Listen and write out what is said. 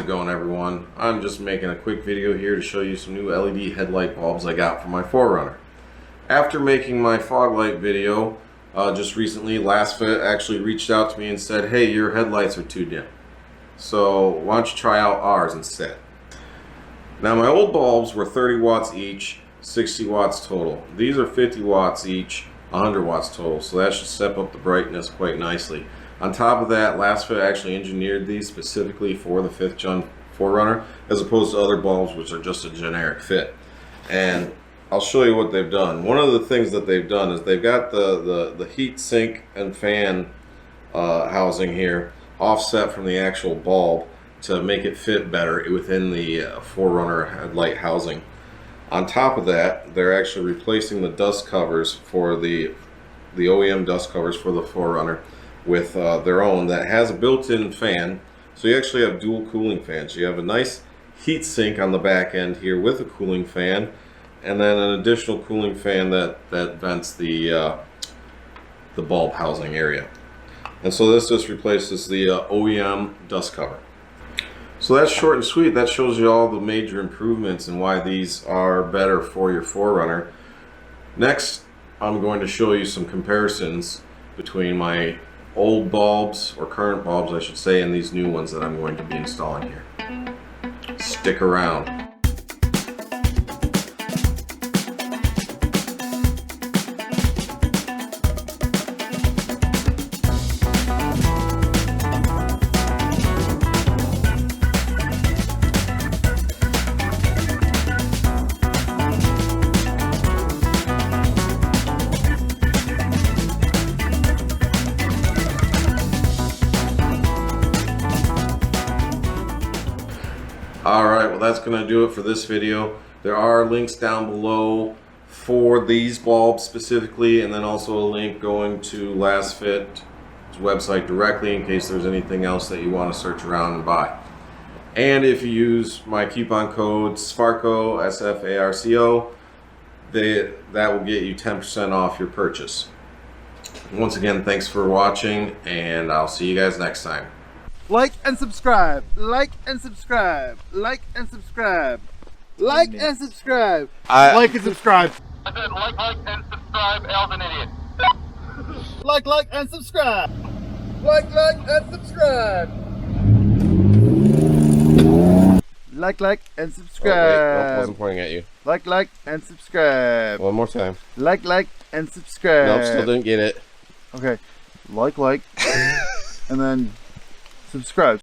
it going, everyone? I'm just making a quick video here to show you some new LED headlight bulbs I got for my 4Runner. After making my fog light video just recently, LasFit actually reached out to me and said, hey, your headlights are too dim, so why don't you try out ours instead. Now, my old bulbs were 30 watts each, 60 watts total. These are 50 watts each, 100 watts total, so that should step up the brightness quite nicely. On top of that, LasFit actually engineered these specifically for the 5th gen 4Runner, as opposed to other bulbs which are just a generic fit. And I'll show you what they've done. One of the things that they've done is they've got the heat sink and fan housing here offset from the actual bulb to make it fit better within the 4Runner headlight housing. On top of that, they're actually replacing the dust covers for the OEM dust covers for the 4Runner with their own that has a built-in fan. So you actually have dual cooling fans. You have a nice heat sink on the back end here with a cooling fan, and then an additional cooling fan that vents the bulb housing area. And so this just replaces the OEM dust cover. So that's short and sweet. That shows you all the major improvements and why these are better for your 4Runner. Next, I'm going to show you some comparisons between my old bulbs, or current bulbs I should say, and these new ones that I'm going to be installing here. Stick around. Alright, well that's going to do it for this video. There are links down below for these bulbs specifically, and then also a link going to LasFit's website directly in case there's anything else that you want to search around and buy. And if you use my coupon code SFARCO, S-F-A-R-C-O, that will get you 10% off your purchase. Once again, thanks for watching, and I'll see you guys next time. Like and subscribe. Like and subscribe. Like and subscribe. Like and subscribe. Like and subscribe. I said like and subscribe. Al's an idiot. Like and subscribe. Like and subscribe. Like and subscribe. Oh, wait, I wasn't pointing at you. Like and subscribe. One more time. Like and subscribe. Nope, still didn't get it. Okay. Like and then subscribe.